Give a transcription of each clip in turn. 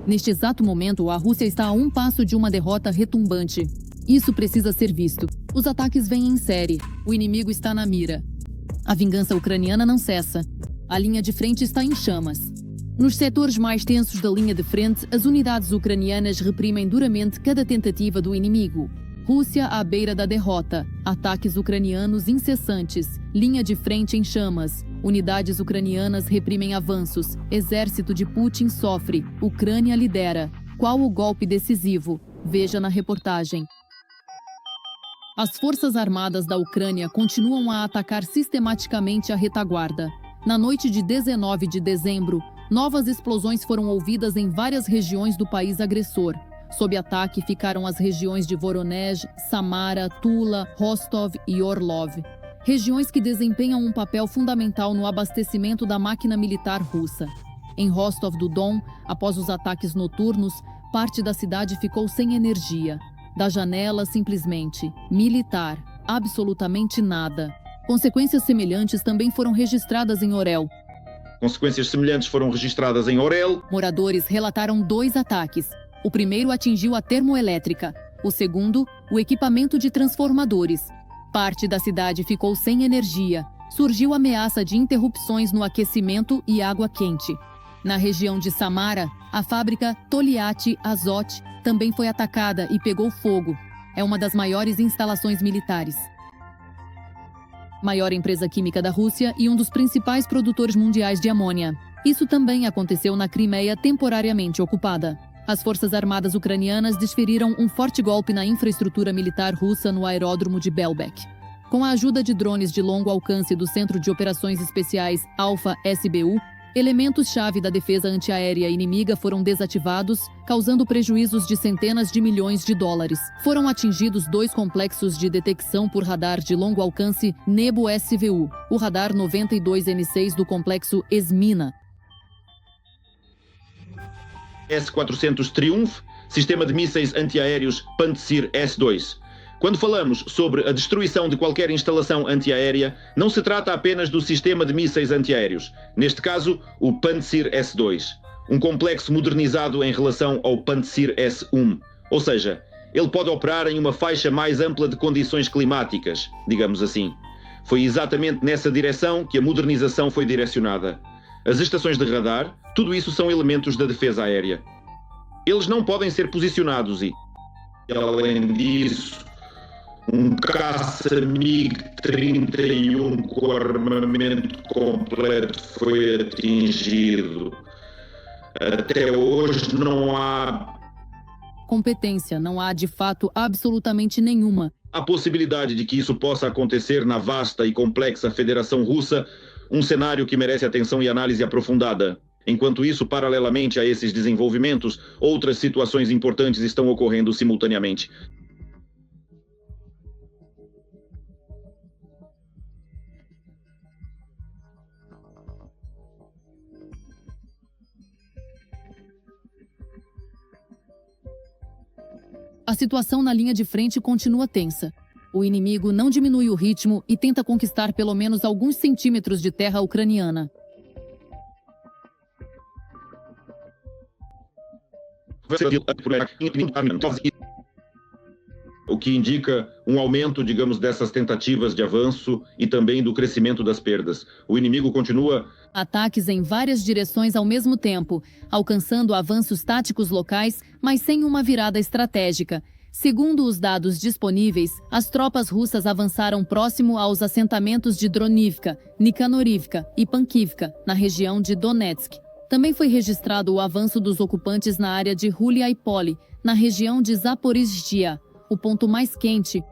Neste exato momento, a Rússia está a um passo de uma derrota retumbante. Isso precisa ser visto. Os ataques vêm em série. O inimigo está na mira. A vingança ucraniana não cessa. A linha de frente está em chamas. Nos setores mais tensos da linha de frente, as unidades ucranianas reprimem duramente cada tentativa do inimigo. Rússia à beira da derrota. Ataques ucranianos incessantes. Linha de frente em chamas. Unidades ucranianas reprimem avanços. Exército de Putin sofre. Ucrânia lidera. Qual o golpe decisivo? Veja na reportagem. As forças armadas da Ucrânia continuam a atacar sistematicamente a retaguarda. Na noite de 19 de dezembro, novas explosões foram ouvidas em várias regiões do país agressor. Sob ataque ficaram as regiões de Voronezh, Samara, Tula, Rostov e Orlov. Regiões que desempenham um papel fundamental no abastecimento da máquina militar russa. Em Rostov-do-Don, após os ataques noturnos, parte da cidade ficou sem energia. Da janela, simplesmente, militar, absolutamente nada. Consequências semelhantes também foram registradas em Orel. Consequências semelhantes foram registradas em Orel. Moradores relataram 2 ataques. O primeiro atingiu a termoelétrica. O segundo, o equipamento de transformadores. Parte da cidade ficou sem energia. Surgiu ameaça de interrupções no aquecimento e água quente. Na região de Samara, a fábrica Toliat Azot também foi atacada e pegou fogo. É uma das maiores instalações militares. Maior empresa química da Rússia e um dos principais produtores mundiais de amônia. Isso também aconteceu na Crimeia, temporariamente ocupada. As forças armadas ucranianas desferiram um forte golpe na infraestrutura militar russa no aeródromo de Belbek. Com a ajuda de drones de longo alcance do Centro de Operações Especiais Alfa-SBU, elementos-chave da defesa antiaérea inimiga foram desativados, causando prejuízos de centenas de milhões de dólares. Foram atingidos 2 complexos de detecção por radar de longo alcance Nebo-SVU, o radar 92N6 do complexo Esmina. S-400 Triumph, sistema de mísseis antiaéreos Pantsir S-2. Quando falamos sobre a destruição de qualquer instalação antiaérea, não se trata apenas do sistema de mísseis antiaéreos, neste caso, o Pantsir S-2, um complexo modernizado em relação ao Pantsir S-1, ou seja, ele pode operar em uma faixa mais ampla de condições climáticas, digamos assim. Foi exatamente nessa direção que a modernização foi direcionada. As estações de radar, tudo isso são elementos da defesa aérea. Eles não podem ser posicionados e, além disso, um caça MiG-31 com armamento completo foi atingido. Até hoje não há competência, não há de fato absolutamente nenhuma. A possibilidade de que isso possa acontecer na vasta e complexa Federação Russa, um cenário que merece atenção e análise aprofundada. Enquanto isso, paralelamente a esses desenvolvimentos, outras situações importantes estão ocorrendo simultaneamente. A situação na linha de frente continua tensa. O inimigo não diminui o ritmo e tenta conquistar pelo menos alguns centímetros de terra ucraniana. O que indica um aumento, digamos, dessas tentativas de avanço e também do crescimento das perdas. O inimigo continua ataques em várias direções ao mesmo tempo, alcançando avanços táticos locais, mas sem uma virada estratégica. Segundo os dados disponíveis, as tropas russas avançaram próximo aos assentamentos de Dronivka, Nikanorivka e Pankivka, na região de Donetsk. Também foi registrado o avanço dos ocupantes na área de Huliaipole, na região de Zaporizhzhia. O ponto mais quente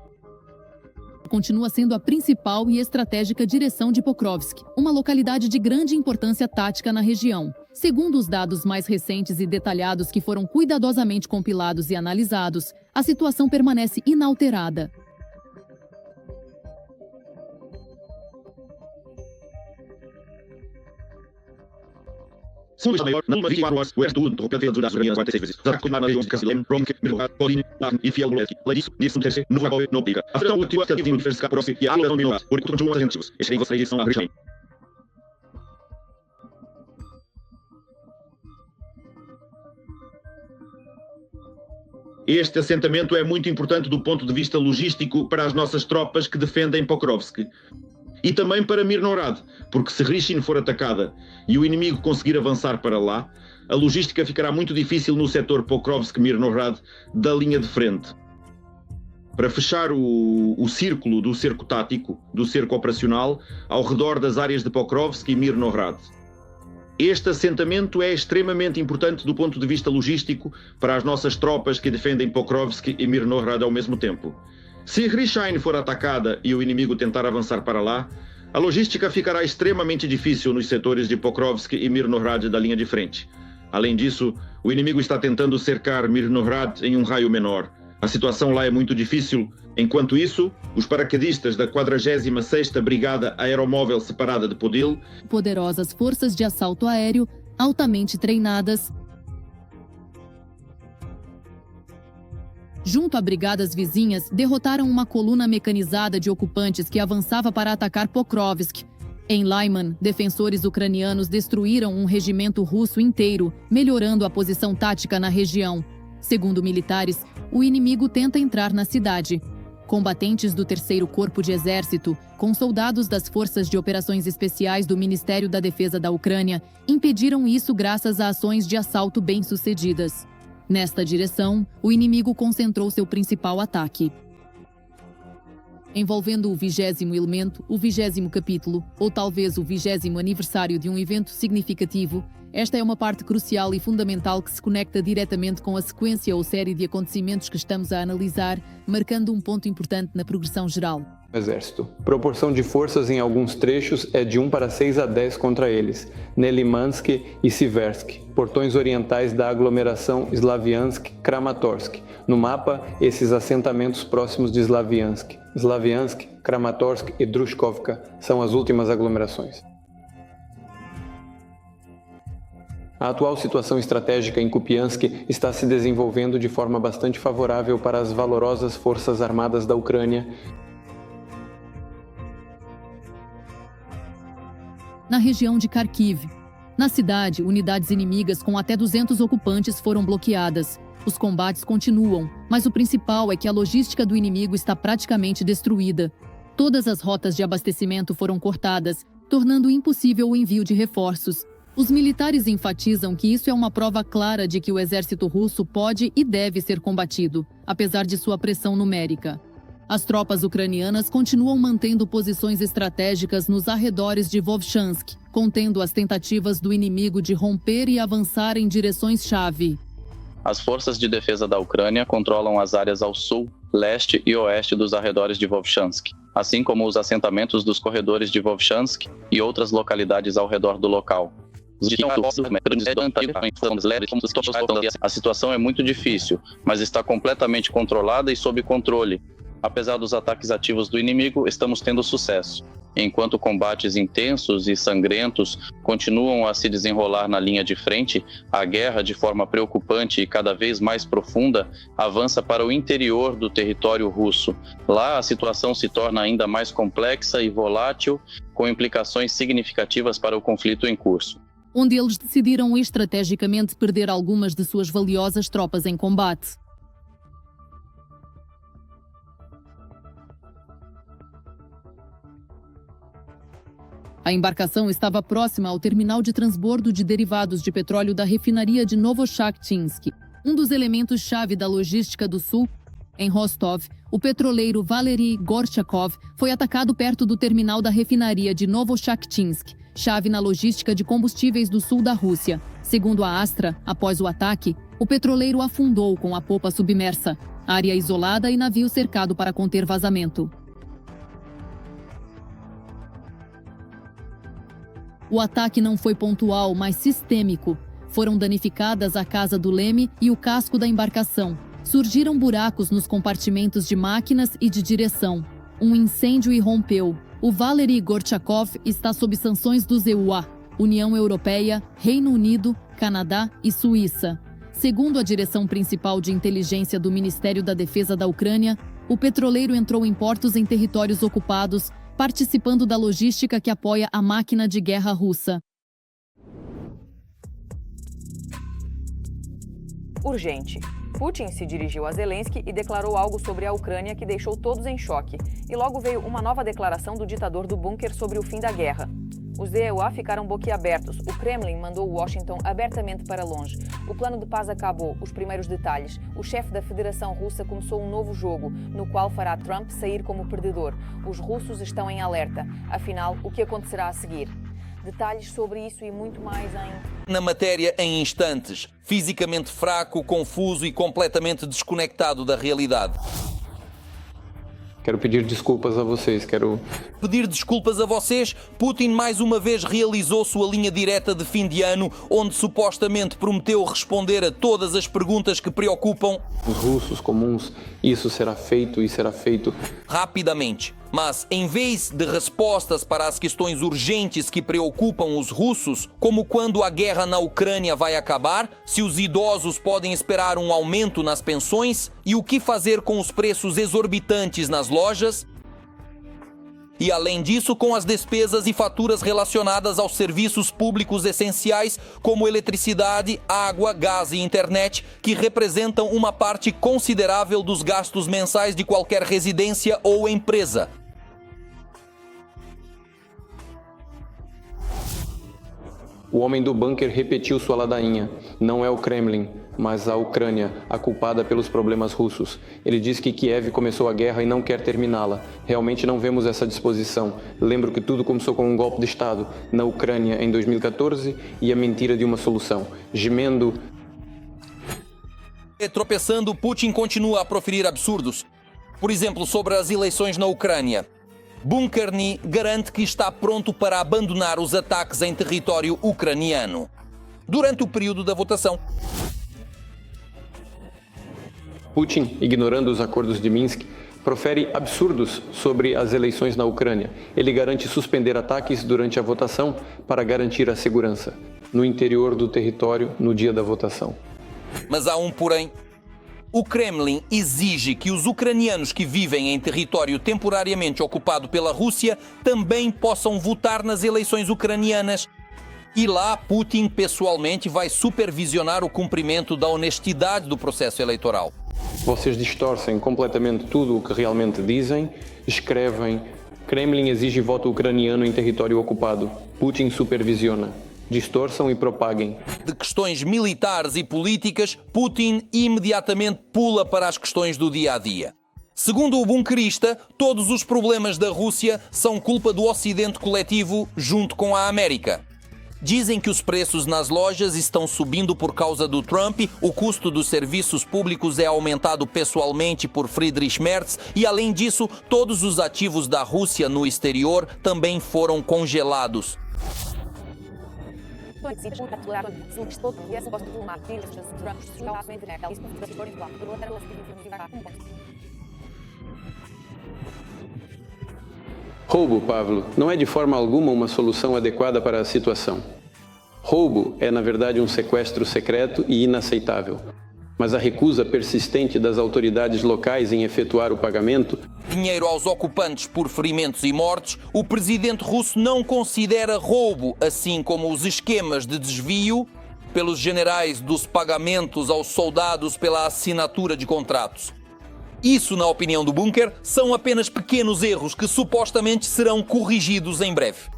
continua sendo a principal e estratégica direção de Pokrovsk, uma localidade de grande importância tática na região. Segundo os dados mais recentes e detalhados que foram cuidadosamente compilados e analisados, a situação permanece inalterada. Este assentamento é muito importante do ponto de vista logístico para as nossas tropas que defendem Pokrovsk. E também para Mirnorad, porque se Rishin for atacada e o inimigo conseguir avançar para lá, a logística ficará muito difícil no setor Pokrovsk-Mirnorad da linha de frente. Para fechar o círculo do cerco tático, do cerco operacional, ao redor das áreas de Pokrovsk e Mirnorad. Este assentamento é extremamente importante do ponto de vista logístico para as nossas tropas que defendem Pokrovsk e Mirnorad ao mesmo tempo. Se Rishain for atacada e o inimigo tentar avançar para lá, a logística ficará extremamente difícil nos setores de Pokrovsk e Mirnorad da linha de frente. Além disso, o inimigo está tentando cercar Mirnorad em um raio menor. A situação lá é muito difícil. Enquanto isso, os paraquedistas da 46ª Brigada Aeromóvel Separada de Podil, poderosas forças de assalto aéreo altamente treinadas, junto a brigadas vizinhas, derrotaram uma coluna mecanizada de ocupantes que avançava para atacar Pokrovsk. Em Lyman, defensores ucranianos destruíram um regimento russo inteiro, melhorando a posição tática na região. Segundo militares, o inimigo tenta entrar na cidade. Combatentes do 3º Corpo de Exército, com soldados das Forças de Operações Especiais do Ministério da Defesa da Ucrânia, impediram isso graças a ações de assalto bem-sucedidas. Nesta direção, o inimigo concentrou seu principal ataque. Envolvendo o 20º elemento, o 20º capítulo, ou talvez o 20º aniversário de um evento significativo, esta é uma parte crucial e fundamental que se conecta diretamente com a sequência ou série de acontecimentos que estamos a analisar, marcando um ponto importante na progressão geral. Exército. Proporção de forças em alguns trechos é de 1:6 a 10 contra eles, Nelimansk e Siversk, portões orientais da aglomeração Slaviansk-Kramatorsk. No mapa, esses assentamentos próximos de Slaviansk. Slaviansk, Kramatorsk e Drushkovka são as últimas aglomerações. A atual situação estratégica em Kupiansk está se desenvolvendo de forma bastante favorável para as valorosas forças armadas da Ucrânia. Na região de Kharkiv. Na cidade, unidades inimigas com até 200 ocupantes foram bloqueadas. Os combates continuam, mas o principal é que a logística do inimigo está praticamente destruída. Todas as rotas de abastecimento foram cortadas, tornando impossível o envio de reforços. Os militares enfatizam que isso é uma prova clara de que o exército russo pode e deve ser combatido, apesar de sua pressão numérica. As tropas ucranianas continuam mantendo posições estratégicas nos arredores de Vovchansk, contendo as tentativas do inimigo de romper e avançar em direções-chave. As forças de defesa da Ucrânia controlam as áreas ao sul, leste e oeste dos arredores de Vovchansk, assim como os assentamentos dos corredores de Vovchansk e outras localidades ao redor do local. A situação é muito difícil, mas está completamente controlada e sob controle. Apesar dos ataques ativos do inimigo, estamos tendo sucesso. Enquanto combates intensos e sangrentos continuam a se desenrolar na linha de frente, a guerra, de forma preocupante e cada vez mais profunda, avança para o interior do território russo. Lá, a situação se torna ainda mais complexa e volátil, com implicações significativas para o conflito em curso. Onde eles decidiram estrategicamente perder algumas de suas valiosas tropas em combate. A embarcação estava próxima ao terminal de transbordo de derivados de petróleo da refinaria de Novochakhtinsk, um dos elementos-chave da logística do sul. Em Rostov, o petroleiro Valery Gorchakov foi atacado perto do terminal da refinaria de Novochakhtinsk, chave na logística de combustíveis do sul da Rússia. Segundo a Astra, após o ataque, o petroleiro afundou com a popa submersa, área isolada e navio cercado para conter vazamento. O ataque não foi pontual, mas sistêmico. Foram danificadas a casa do leme e o casco da embarcação. Surgiram buracos nos compartimentos de máquinas e de direção. Um incêndio irrompeu. O Valery Gorchakov está sob sanções dos EUA, União Europeia, Reino Unido, Canadá e Suíça. Segundo a direção principal de inteligência do Ministério da Defesa da Ucrânia, o petroleiro entrou em portos em territórios ocupados, participando da logística que apoia a máquina de guerra russa. Urgente. Putin se dirigiu a Zelensky e declarou algo sobre a Ucrânia que deixou todos em choque. E logo veio uma nova declaração do ditador do bunker sobre o fim da guerra. Os EUA ficaram boquiabertos. O Kremlin mandou Washington abertamente para longe. O plano de paz acabou. Os primeiros detalhes. O chefe da Federação Russa começou um novo jogo, no qual fará Trump sair como perdedor. Os russos estão em alerta. Afinal, o que acontecerá a seguir? Detalhes sobre isso e muito mais em... Na matéria em instantes, fisicamente fraco, confuso e completamente desconectado da realidade. Quero pedir desculpas a vocês, Pedir desculpas a vocês, Putin mais uma vez realizou sua linha direta de fim de ano, onde supostamente prometeu responder a todas as perguntas que preocupam os russos comuns. Isso será feito e será feito rapidamente. Mas, em vez de respostas para as questões urgentes que preocupam os russos, como quando a guerra na Ucrânia vai acabar, se os idosos podem esperar um aumento nas pensões e o que fazer com os preços exorbitantes nas lojas, e além disso com as despesas e faturas relacionadas aos serviços públicos essenciais como eletricidade, água, gás e internet, que representam uma parte considerável dos gastos mensais de qualquer residência ou empresa. O homem do bunker repetiu sua ladainha. Não é o Kremlin, mas a Ucrânia, a culpada pelos problemas russos. Ele diz que Kiev começou a guerra e não quer terminá-la. Realmente não vemos essa disposição. Lembro que tudo começou com um golpe de Estado na Ucrânia em 2014 e a mentira de uma solução. Gemendo... Tropeçando, Putin continua a proferir absurdos. Por exemplo, sobre as eleições na Ucrânia. Bunkerny garante que está pronto para abandonar os ataques em território ucraniano durante o período da votação. Putin, ignorando os acordos de Minsk, profere absurdos sobre as eleições na Ucrânia. Ele garante suspender ataques durante a votação para garantir a segurança no interior do território no dia da votação. Mas há um porém. O Kremlin exige que os ucranianos que vivem em território temporariamente ocupado pela Rússia também possam votar nas eleições ucranianas. E lá, Putin pessoalmente vai supervisionar o cumprimento da honestidade do processo eleitoral. Vocês distorcem completamente tudo o que realmente dizem, escrevem. Kremlin exige voto ucraniano em território ocupado. Putin supervisiona. Distorçam e propaguem. De questões militares e políticas, Putin imediatamente pula para as questões do dia-a-dia. Segundo o bunkerista, todos os problemas da Rússia são culpa do Ocidente coletivo junto com a América. Dizem que os preços nas lojas estão subindo por causa do Trump, o custo dos serviços públicos é aumentado pessoalmente por Friedrich Merz e, além disso, todos os ativos da Rússia no exterior também foram congelados. Roubo, Pavlo, não é de forma alguma uma solução adequada para a situação. Roubo é, na verdade, um sequestro secreto e inaceitável. Mas a recusa persistente das autoridades locais em efetuar o pagamento... Dinheiro aos ocupantes por ferimentos e mortes, o presidente russo não considera roubo, assim como os esquemas de desvio pelos generais dos pagamentos aos soldados pela assinatura de contratos. Isso, na opinião do bunker, são apenas pequenos erros que supostamente serão corrigidos em breve.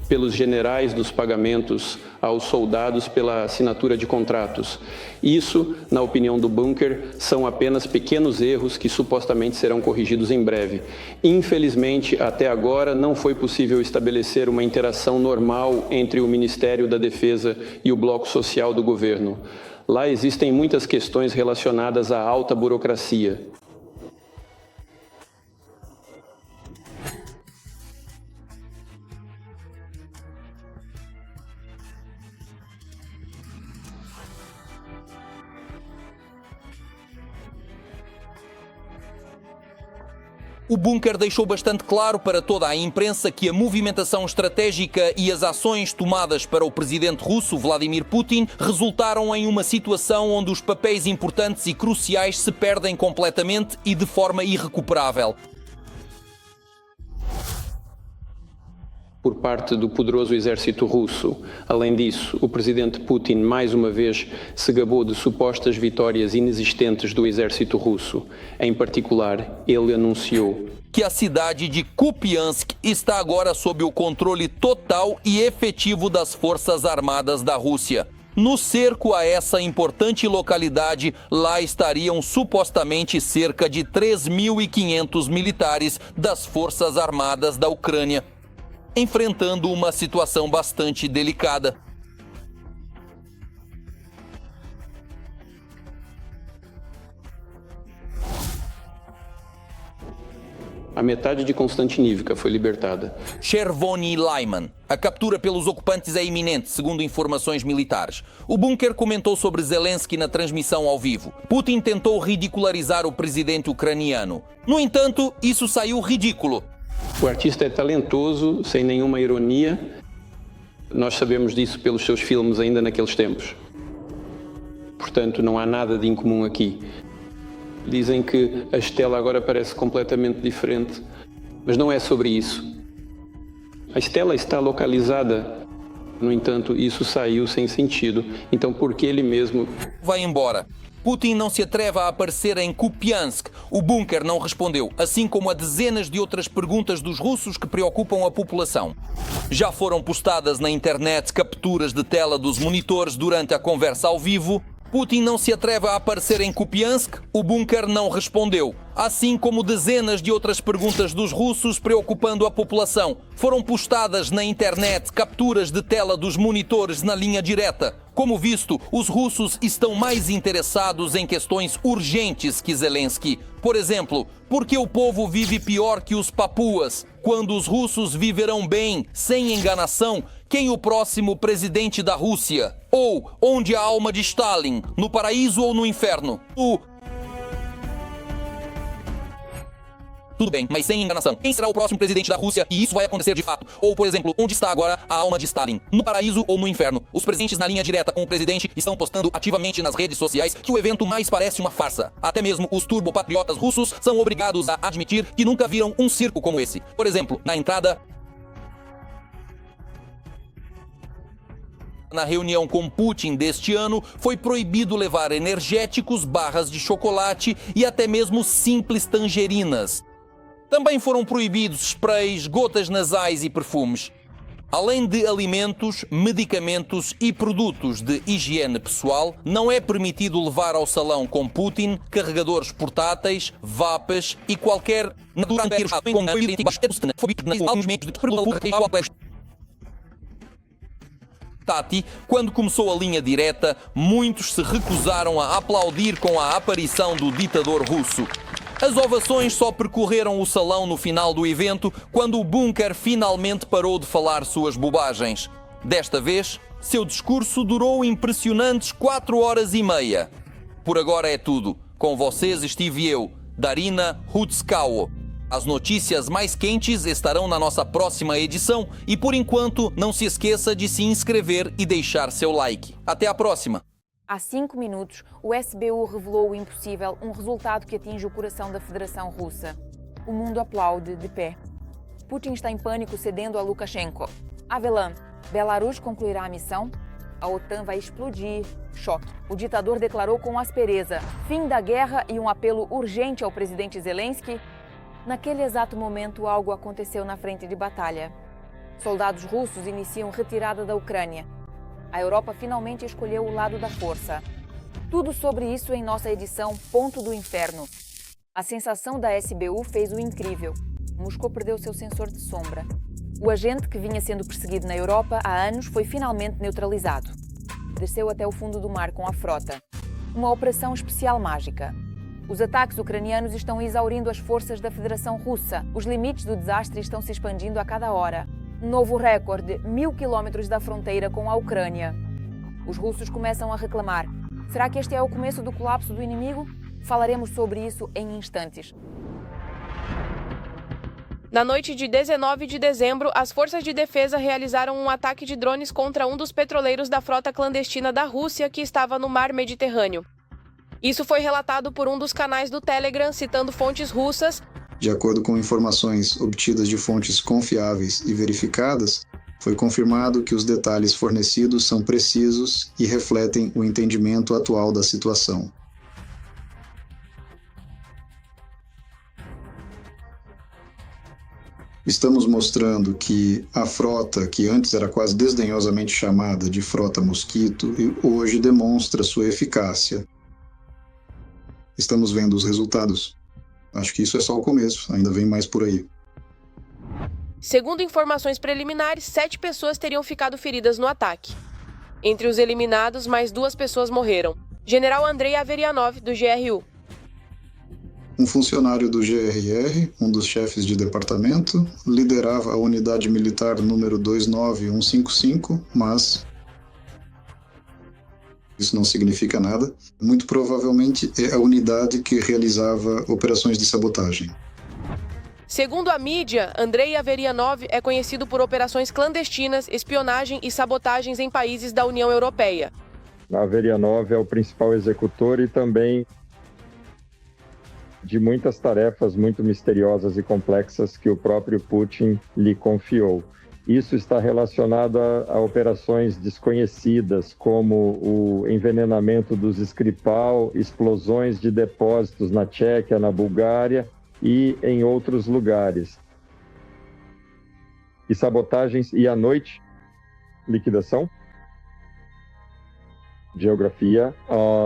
Pelos generais dos pagamentos aos soldados pela assinatura de contratos. Isso, na opinião do bunker, são apenas pequenos erros que supostamente serão corrigidos em breve. Infelizmente, até agora, não foi possível estabelecer uma interação normal entre o Ministério da Defesa e o bloco social do governo. Lá existem muitas questões relacionadas à alta burocracia. O bunker deixou bastante claro para toda a imprensa que a movimentação estratégica e as ações tomadas para o presidente russo, Vladimir Putin, resultaram em uma situação onde os papéis importantes e cruciais se perdem completamente e de forma irrecuperável. por parte do poderoso exército russo. Além disso, o presidente Putin mais uma vez se gabou de supostas vitórias inexistentes do exército russo. Em particular, ele anunciou que a cidade de Kupiansk está agora sob o controle total e efetivo das Forças Armadas da Rússia. No cerco a essa importante localidade, lá estariam supostamente cerca de 3.500 militares das Forças Armadas da Ucrânia, enfrentando uma situação bastante delicada. A metade de Konstantinivka foi libertada. Chervony Lyman. A captura pelos ocupantes é iminente, segundo informações militares. O Bunker comentou sobre Zelensky na transmissão ao vivo. Putin tentou ridicularizar o presidente ucraniano. No entanto, isso saiu ridículo. O artista é talentoso, sem nenhuma ironia. Nós sabemos disso pelos seus filmes ainda naqueles tempos. Portanto, não há nada de incomum aqui. Dizem que a Estela agora parece completamente diferente, mas não é sobre isso. A Estela está localizada, no entanto, isso saiu sem sentido. Então, por que ele mesmo vai embora? Putin não se atreve a aparecer em Kupiansk. O Bunker não respondeu, assim como a dezenas de outras perguntas dos russos que preocupam a população. Já foram postadas na internet capturas de tela dos monitores durante a conversa ao vivo. Putin não se atreve a aparecer em Kupiansk, o Bunker não respondeu. Assim como dezenas de outras perguntas dos russos preocupando a população. Foram postadas na internet capturas de tela dos monitores na linha direta. Como visto, os russos estão mais interessados em questões urgentes que Zelensky. Por exemplo, por que o povo vive pior que os papuas? Quando os russos viverão bem, sem enganação, quem o próximo presidente da Rússia? Ou onde a alma de Stalin? No paraíso ou no inferno? Tudo bem, mas sem enganação. Quem será o próximo presidente da Rússia? E isso vai acontecer de fato. Ou, por exemplo, onde está agora a alma de Stalin? No paraíso ou no inferno? Os presentes na linha direta com o presidente estão postando ativamente nas redes sociais que o evento mais parece uma farsa. Até mesmo os turbopatriotas russos são obrigados a admitir que nunca viram um circo como esse. Por exemplo, na entrada... Na reunião com Putin deste ano, foi proibido levar energéticos, barras de chocolate e até mesmo simples tangerinas. Também foram proibidos sprays, gotas nasais e perfumes. Além de alimentos, medicamentos e produtos de higiene pessoal, não é permitido levar ao salão com Putin carregadores portáteis, vapas e qualquer... Tati, quando começou a linha direta, muitos se recusaram a aplaudir com a aparição do ditador russo. As ovações só percorreram o salão no final do evento, quando o Bunker finalmente parou de falar suas bobagens. Desta vez, seu discurso durou impressionantes 4 horas e meia. Por agora é tudo. Com vocês estive eu, Darina Hutskao. As notícias mais quentes estarão na nossa próxima edição e, por enquanto, não se esqueça de se inscrever e deixar seu like. Até a próxima! Há 5 minutos, o SBU revelou o impossível, um resultado que atinge o coração da Federação Russa. O mundo aplaude de pé. Putin está em pânico, cedendo a Lukashenko. Avelan, Belarus concluirá a missão? A OTAN vai explodir. Choque. O ditador declarou com aspereza fim da guerra e um apelo urgente ao presidente Zelensky. Naquele exato momento, algo aconteceu na frente de batalha. Soldados russos iniciam retirada da Ucrânia. A Europa finalmente escolheu o lado da força. Tudo sobre isso em nossa edição Ponto do Inferno. A sensação da SBU fez o incrível. Moscou perdeu seu sensor de sombra. O agente que vinha sendo perseguido na Europa há anos foi finalmente neutralizado. Desceu até o fundo do mar com a frota. Uma operação especial mágica. Os ataques ucranianos estão exaurindo as forças da Federação Russa. Os limites do desastre estão se expandindo a cada hora. Novo recorde, 1000 quilômetros da fronteira com a Ucrânia. Os russos começam a reclamar. Será que este é o começo do colapso do inimigo? Falaremos sobre isso em instantes. Na noite de 19 de dezembro, as forças de defesa realizaram um ataque de drones contra um dos petroleiros da frota clandestina da Rússia que estava no mar Mediterrâneo. Isso foi relatado por um dos canais do Telegram, citando fontes russas, De acordo com informações obtidas de fontes confiáveis e verificadas, foi confirmado que os detalhes fornecidos são precisos e refletem o entendimento atual da situação. Estamos mostrando que a frota, que antes era quase desdenhosamente chamada de frota mosquito, hoje demonstra sua eficácia. Estamos vendo os resultados. Acho que isso é só o começo, ainda vem mais por aí. Segundo informações preliminares, 7 pessoas teriam ficado feridas no ataque. Entre os eliminados, mais 2 pessoas morreram. General Andrei Averianov, do GRU. Um funcionário do GRR, um dos chefes de departamento, liderava a unidade militar número 29155, mas isso não significa nada. Muito provavelmente é a unidade que realizava operações de sabotagem. Segundo a mídia, Andrei Averianov é conhecido por operações clandestinas, espionagem e sabotagens em países da União Europeia. Averianov é o principal executor e também de muitas tarefas muito misteriosas e complexas que o próprio Putin lhe confiou. Isso está relacionado a operações desconhecidas, como o envenenamento dos Skripal, explosões de depósitos na Tchequia, na Bulgária e em outros lugares. E sabotagens, e à noite, liquidação. Geografia,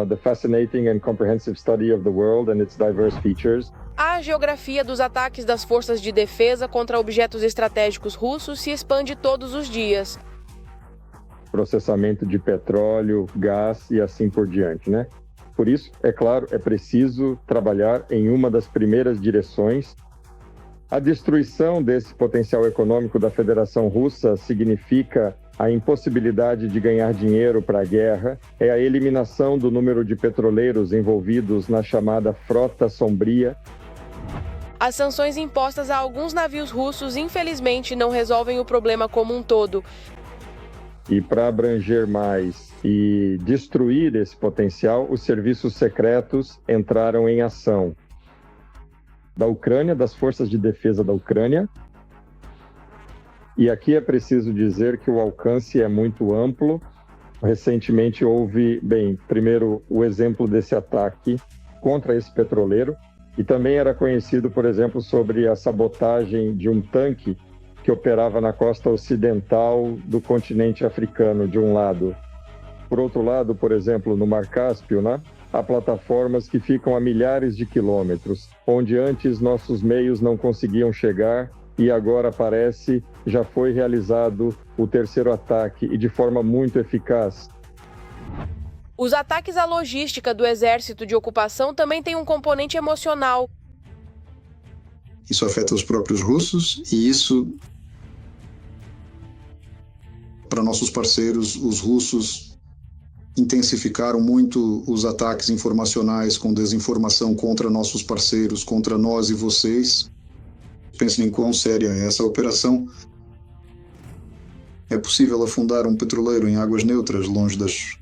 the fascinating and comprehensive study of the world and its diverse features. A geografia dos ataques das forças de defesa contra objetos estratégicos russos se expande todos os dias. Processamento de petróleo, gás e assim por diante, né? Por isso, é claro, é preciso trabalhar em uma das primeiras direções. A destruição desse potencial econômico da Federação Russa significa a impossibilidade de ganhar dinheiro para a guerra, é a eliminação do número de petroleiros envolvidos na chamada Frota Sombria. As sanções impostas a alguns navios russos, infelizmente, não resolvem o problema como um todo. E para abranger mais e destruir esse potencial, os serviços secretos entraram em ação. Da Ucrânia, das forças de defesa da Ucrânia. E aqui é preciso dizer que o alcance é muito amplo. Recentemente houve, primeiro o exemplo desse ataque contra esse petroleiro, e também era conhecido, por exemplo, sobre a sabotagem de um tanque que operava na costa ocidental do continente africano, de um lado. Por outro lado, por exemplo, no Mar Cáspio, né, há plataformas que ficam a milhares de quilômetros, onde antes nossos meios não conseguiam chegar, e agora parece já foi realizado o terceiro ataque, e de forma muito eficaz. Os ataques à logística do exército de ocupação também têm um componente emocional. Isso afeta os próprios russos, e isso, para nossos parceiros, os russos intensificaram muito os ataques informacionais com desinformação contra nossos parceiros, contra nós e vocês. Pensem em quão séria é essa operação. É possível afundar um petroleiro em águas neutras, longe das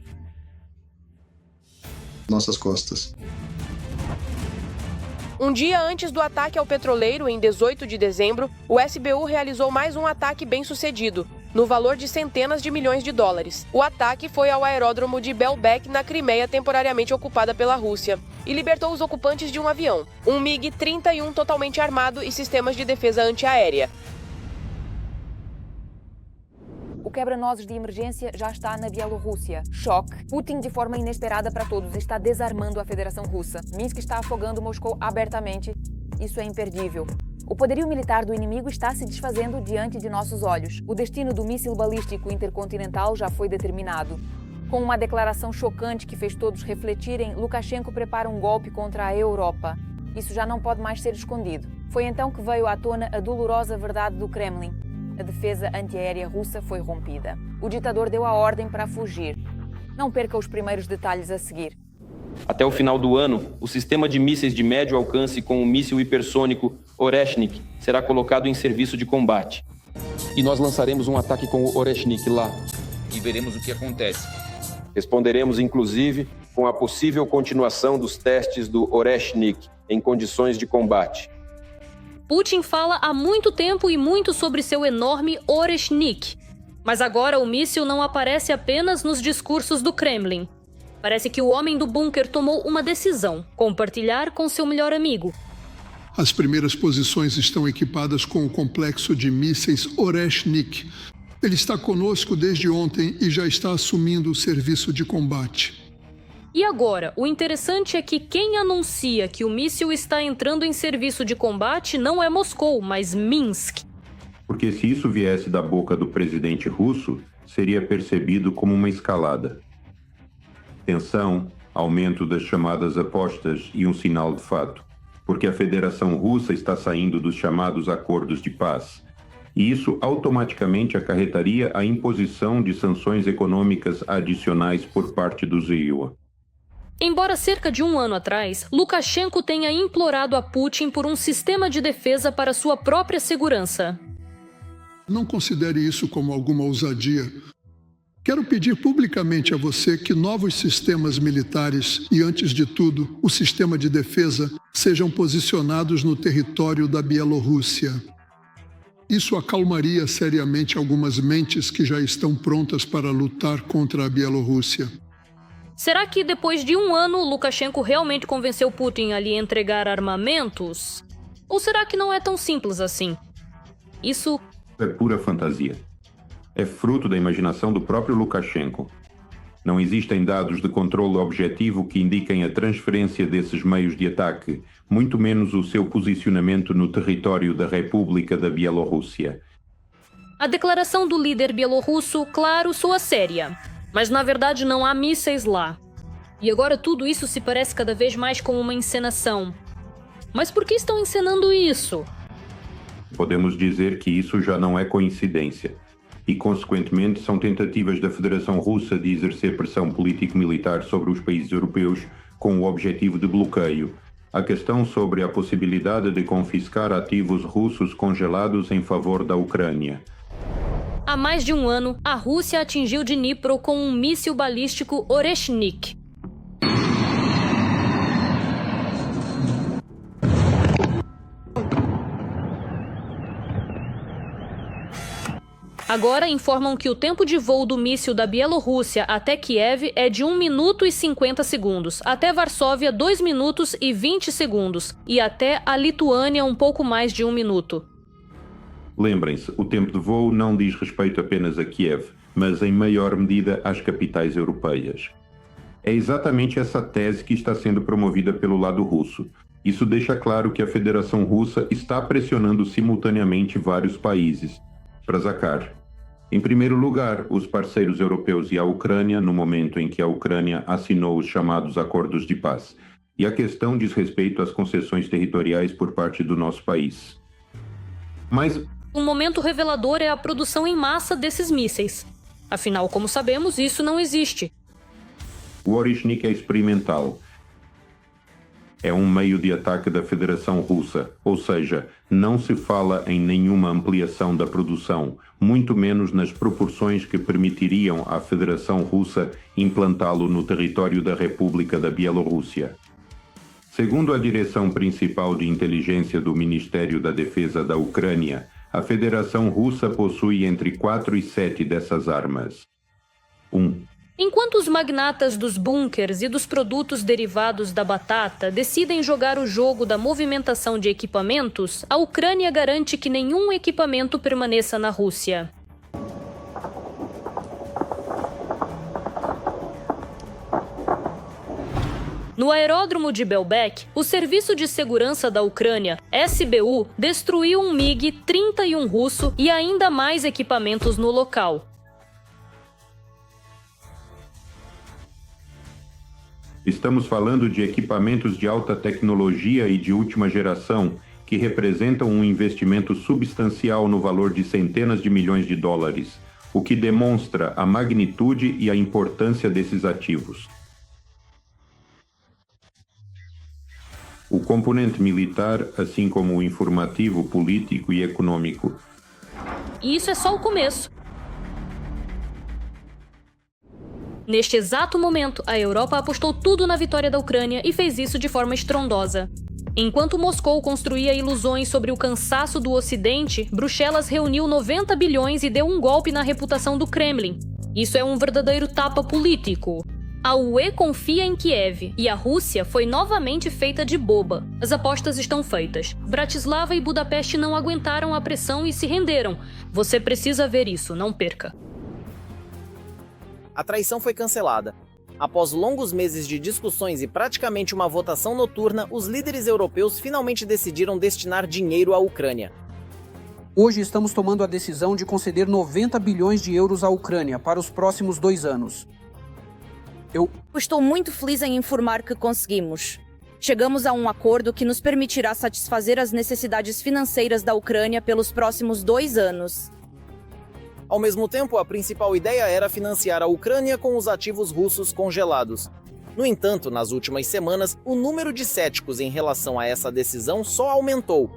nossas costas. Um dia antes do ataque ao petroleiro, em 18 de dezembro, o SBU realizou mais um ataque bem-sucedido, no valor de centenas de milhões de dólares. O ataque foi ao aeródromo de Belbek, na Crimeia, temporariamente ocupada pela Rússia, e libertou os ocupantes de um avião, um MiG-31 totalmente armado e sistemas de defesa antiaérea. O quebra-nozes de emergência já está na Bielorrússia. Choque. Putin, de forma inesperada para todos, está desarmando a Federação Russa. Minsk está afogando Moscou abertamente. Isso é imperdível. O poderio militar do inimigo está se desfazendo diante de nossos olhos. O destino do míssil balístico intercontinental já foi determinado. Com uma declaração chocante que fez todos refletirem, Lukashenko prepara um golpe contra a Europa. Isso já não pode mais ser escondido. Foi então que veio à tona a dolorosa verdade do Kremlin. A defesa antiaérea russa foi rompida. O ditador deu a ordem para fugir. Não perca os primeiros detalhes a seguir. Até o final do ano, o sistema de mísseis de médio alcance com o míssil hipersônico Oreshnik será colocado em serviço de combate. E nós lançaremos um ataque com o Oreshnik lá. E veremos o que acontece. Responderemos, inclusive, com a possível continuação dos testes do Oreshnik em condições de combate. Putin fala há muito tempo e muito sobre seu enorme Oreshnik. Mas agora o míssil não aparece apenas nos discursos do Kremlin. Parece que o homem do bunker tomou uma decisão: compartilhar com seu melhor amigo. As primeiras posições estão equipadas com o complexo de mísseis Oreshnik. Ele está conosco desde ontem e já está assumindo o serviço de combate. E agora, o interessante é que quem anuncia que o míssil está entrando em serviço de combate não é Moscou, mas Minsk. Porque se isso viesse da boca do presidente russo, seria percebido como uma escalada. Tensão, aumento das chamadas apostas e um sinal de fato. Porque a Federação Russa está saindo dos chamados acordos de paz. E isso automaticamente acarretaria a imposição de sanções econômicas adicionais por parte do ZEUA. Embora cerca de um ano atrás, Lukashenko tenha implorado a Putin por um sistema de defesa para sua própria segurança. Não considere isso como alguma ousadia. Quero pedir publicamente a você que novos sistemas militares e, antes de tudo, o sistema de defesa sejam posicionados no território da Bielorrússia. Isso acalmaria seriamente algumas mentes que já estão prontas para lutar contra a Bielorrússia. Será que depois de um ano, Lukashenko realmente convenceu Putin a lhe entregar armamentos? Ou será que não é tão simples assim? Isso é pura fantasia. É fruto da imaginação do próprio Lukashenko. Não existem dados de controle objetivo que indiquem a transferência desses meios de ataque, muito menos o seu posicionamento no território da República da Bielorrússia. A declaração do líder bielorrusso, claro, soa séria. Mas na verdade não há mísseis lá. E agora tudo isso se parece cada vez mais com uma encenação. Mas por que estão encenando isso? Podemos dizer que isso já não é coincidência. E, consequentemente, são tentativas da Federação Russa de exercer pressão político-militar sobre os países europeus com o objetivo de bloqueio. A questão sobre a possibilidade de confiscar ativos russos congelados em favor da Ucrânia. Há mais de um ano, a Rússia atingiu Dnipro com um míssil balístico Oreshnik. Agora informam que o tempo de voo do míssil da Bielorrússia até Kiev é de 1 minuto e 50 segundos, até Varsóvia 2 minutos e 20 segundos e até a Lituânia um pouco mais de 1 minuto. Lembrem-se, o tempo de voo não diz respeito apenas a Kiev, mas em maior medida às capitais europeias. É exatamente essa tese que está sendo promovida pelo lado russo. Isso deixa claro que a Federação Russa está pressionando simultaneamente vários países. Prazacar. Em primeiro lugar, os parceiros europeus e a Ucrânia, no momento em que a Ucrânia assinou os chamados acordos de paz. E a questão diz respeito às concessões territoriais por parte do nosso país. Mas um momento revelador é a produção em massa desses mísseis. Afinal, como sabemos, isso não existe. O Oreshnik é experimental. É um meio de ataque da Federação Russa, ou seja, não se fala em nenhuma ampliação da produção, muito menos nas proporções que permitiriam à Federação Russa implantá-lo no território da República da Bielorrússia. Segundo a direção principal de inteligência do Ministério da Defesa da Ucrânia, a Federação Russa possui entre 4 e 7 dessas armas. 1. Enquanto os magnatas dos bunkers e dos produtos derivados da batata decidem jogar o jogo da movimentação de equipamentos, a Ucrânia garante que nenhum equipamento permaneça na Rússia. No aeródromo de Belbek, o Serviço de Segurança da Ucrânia, SBU, destruiu um MiG-31 russo e ainda mais equipamentos no local. Estamos falando de equipamentos de alta tecnologia e de última geração, que representam um investimento substancial no valor de centenas de milhões de dólares, o que demonstra a magnitude e a importância desses ativos. O componente militar, assim como o informativo, político e econômico. E isso é só o começo. Neste exato momento, a Europa apostou tudo na vitória da Ucrânia e fez isso de forma estrondosa. Enquanto Moscou construía ilusões sobre o cansaço do Ocidente, Bruxelas reuniu 90 bilhões e deu um golpe na reputação do Kremlin. Isso é um verdadeiro tapa político. A UE confia em Kiev e a Rússia foi novamente feita de boba. As apostas estão feitas. Bratislava e Budapeste não aguentaram a pressão e se renderam. Você precisa ver isso, não perca. A traição foi cancelada. Após longos meses de discussões e praticamente uma votação noturna, os líderes europeus finalmente decidiram destinar dinheiro à Ucrânia. Hoje estamos tomando a decisão de conceder 90 bilhões de euros à Ucrânia para os próximos 2 anos. Eu estou muito feliz em informar que conseguimos. Chegamos a um acordo que nos permitirá satisfazer as necessidades financeiras da Ucrânia pelos próximos 2 anos. Ao mesmo tempo, a principal ideia era financiar a Ucrânia com os ativos russos congelados. No entanto, nas últimas semanas, o número de céticos em relação a essa decisão só aumentou.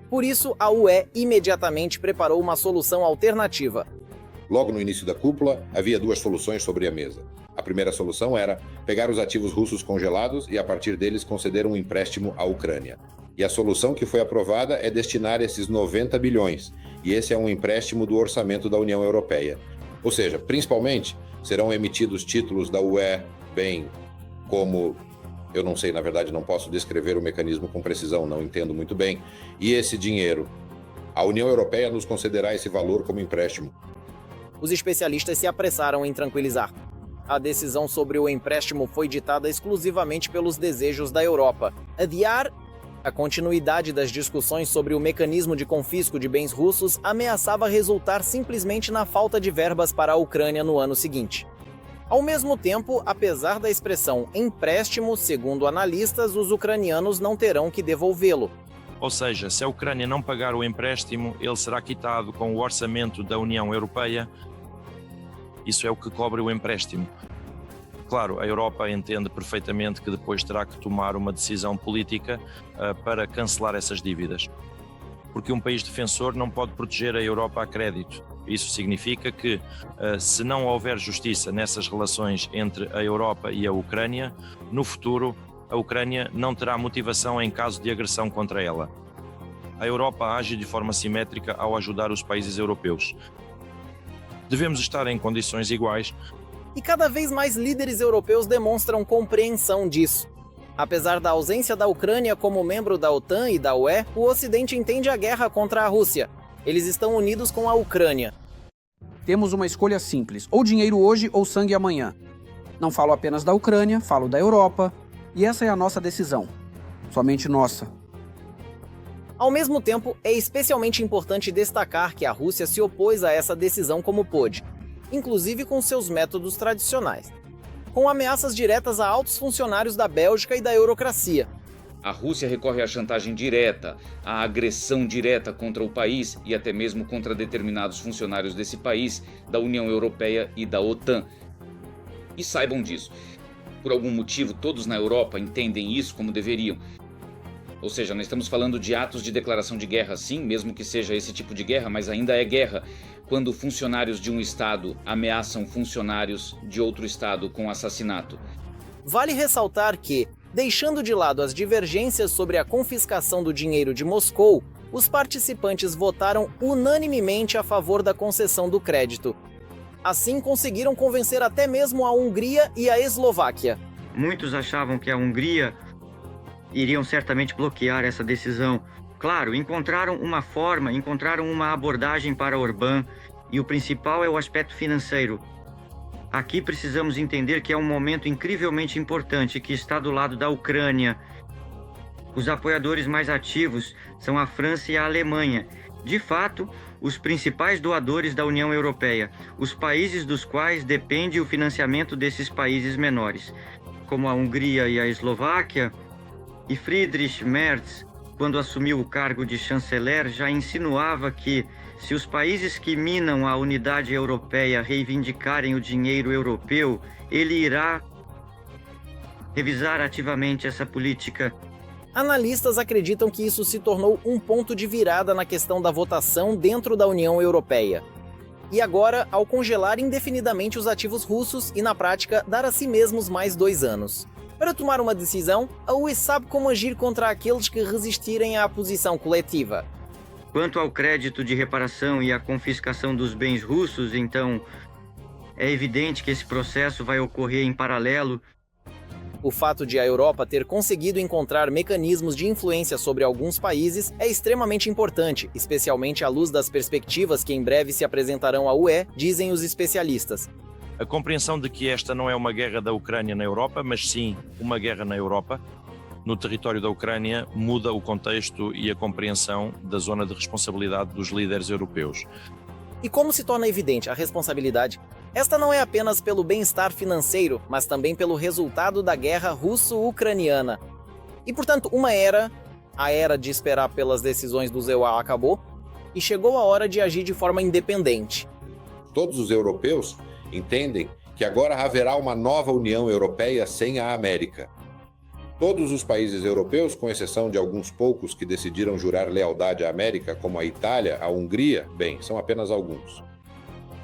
Por isso, a UE imediatamente preparou uma solução alternativa. Logo no início da cúpula, havia 2 soluções sobre a mesa. A primeira solução era pegar os ativos russos congelados e, a partir deles, conceder um empréstimo à Ucrânia. E a solução que foi aprovada é destinar esses 90 bilhões, e esse é um empréstimo do orçamento da União Europeia. Ou seja, principalmente, serão emitidos títulos da UE, bem como, eu não sei, na verdade não posso descrever o mecanismo com precisão, não entendo muito bem, e esse dinheiro, a União Europeia nos concederá esse valor como empréstimo. Os especialistas se apressaram em tranquilizar. A decisão sobre o empréstimo foi ditada exclusivamente pelos desejos da Europa. Adiar a continuidade das discussões sobre o mecanismo de confisco de bens russos ameaçava resultar simplesmente na falta de verbas para a Ucrânia no ano seguinte. Ao mesmo tempo, apesar da expressão empréstimo, segundo analistas, os ucranianos não terão que devolvê-lo. Ou seja, se a Ucrânia não pagar o empréstimo, ele será quitado com o orçamento da União Europeia. Isso é o que cobre o empréstimo. Claro, a Europa entende perfeitamente que depois terá que tomar uma decisão política para cancelar essas dívidas. Porque um país defensor não pode proteger a Europa a crédito. Isso significa que, se não houver justiça nessas relações entre a Europa e a Ucrânia, no futuro a Ucrânia não terá motivação em caso de agressão contra ela. A Europa age de forma simétrica ao ajudar os países europeus. Devemos estar em condições iguais. E cada vez mais líderes europeus demonstram compreensão disso. Apesar da ausência da Ucrânia como membro da OTAN e da UE, o Ocidente entende a guerra contra a Rússia. Eles estão unidos com a Ucrânia. Temos uma escolha simples, ou dinheiro hoje ou sangue amanhã. Não falo apenas da Ucrânia, falo da Europa, e essa é a nossa decisão. Somente nossa. Ao mesmo tempo, é especialmente importante destacar que a Rússia se opôs a essa decisão como pôde, inclusive com seus métodos tradicionais, com ameaças diretas a altos funcionários da Bélgica e da eurocracia. A Rússia recorre à chantagem direta, à agressão direta contra o país e até mesmo contra determinados funcionários desse país, da União Europeia e da OTAN. E saibam disso. Por algum motivo, todos na Europa entendem isso como deveriam. Ou seja, nós estamos falando de atos de declaração de guerra, sim, mesmo que seja esse tipo de guerra, mas ainda é guerra. Quando funcionários de um Estado ameaçam funcionários de outro Estado com assassinato. Vale ressaltar que, deixando de lado as divergências sobre a confiscação do dinheiro de Moscou, os participantes votaram unanimemente a favor da concessão do crédito. Assim, conseguiram convencer até mesmo a Hungria e a Eslováquia. Muitos achavam que a Hungria iriam certamente bloquear essa decisão. Claro, encontraram uma forma, encontraram uma abordagem para Orbán, e o principal é o aspecto financeiro. Aqui precisamos entender que é um momento incrivelmente importante que está do lado da Ucrânia. Os apoiadores mais ativos são a França e a Alemanha. De fato, os principais doadores da União Europeia, os países dos quais depende o financiamento desses países menores, como a Hungria e a Eslováquia. E Friedrich Merz, quando assumiu o cargo de chanceler, já insinuava que, se os países que minam a unidade europeia reivindicarem o dinheiro europeu, ele irá revisar ativamente essa política. Analistas acreditam que isso se tornou um ponto de virada na questão da votação dentro da União Europeia. E agora, ao congelar indefinidamente os ativos russos e, na prática, dar a si mesmos mais 2 anos. Para tomar uma decisão, a UE sabe como agir contra aqueles que resistirem à posição coletiva. Quanto ao crédito de reparação e à confiscação dos bens russos, então, é evidente que esse processo vai ocorrer em paralelo. O fato de a Europa ter conseguido encontrar mecanismos de influência sobre alguns países é extremamente importante, especialmente à luz das perspectivas que em breve se apresentarão à UE, dizem os especialistas. A compreensão de que esta não é uma guerra da Ucrânia na Europa, mas sim uma guerra na Europa, no território da Ucrânia, muda o contexto e a compreensão da zona de responsabilidade dos líderes europeus. E como se torna evidente a responsabilidade, esta não é apenas pelo bem-estar financeiro, mas também pelo resultado da guerra russo-ucraniana. E, portanto, a era de esperar pelas decisões dos EUA acabou e chegou a hora de agir de forma independente. Todos os europeus entendem que agora haverá uma nova União Europeia sem a América. Todos os países europeus, com exceção de alguns poucos que decidiram jurar lealdade à América, como a Itália, a Hungria, bem, são apenas alguns.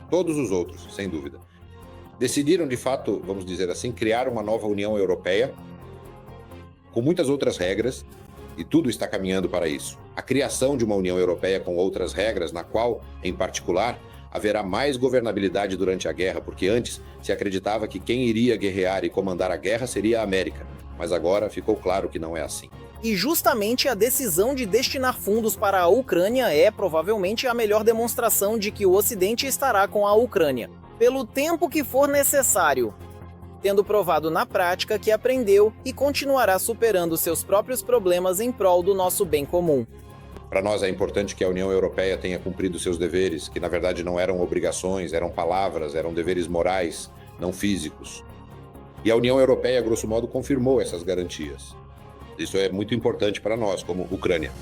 Todos os outros, sem dúvida, decidiram de fato, vamos dizer assim, criar uma nova União Europeia com muitas outras regras, e tudo está caminhando para isso. A criação de uma União Europeia com outras regras, na qual, em particular, haverá mais governabilidade durante a guerra, porque antes se acreditava que quem iria guerrear e comandar a guerra seria a América, mas agora ficou claro que não é assim. E justamente a decisão de destinar fundos para a Ucrânia é provavelmente a melhor demonstração de que o Ocidente estará com a Ucrânia, pelo tempo que for necessário, tendo provado na prática que aprendeu e continuará superando seus próprios problemas em prol do nosso bem comum. Para nós é importante que a União Europeia tenha cumprido seus deveres, que na verdade não eram obrigações, eram palavras, eram deveres morais, não físicos. E a União Europeia, grosso modo, confirmou essas garantias. Isso é muito importante para nós, como Ucrânia.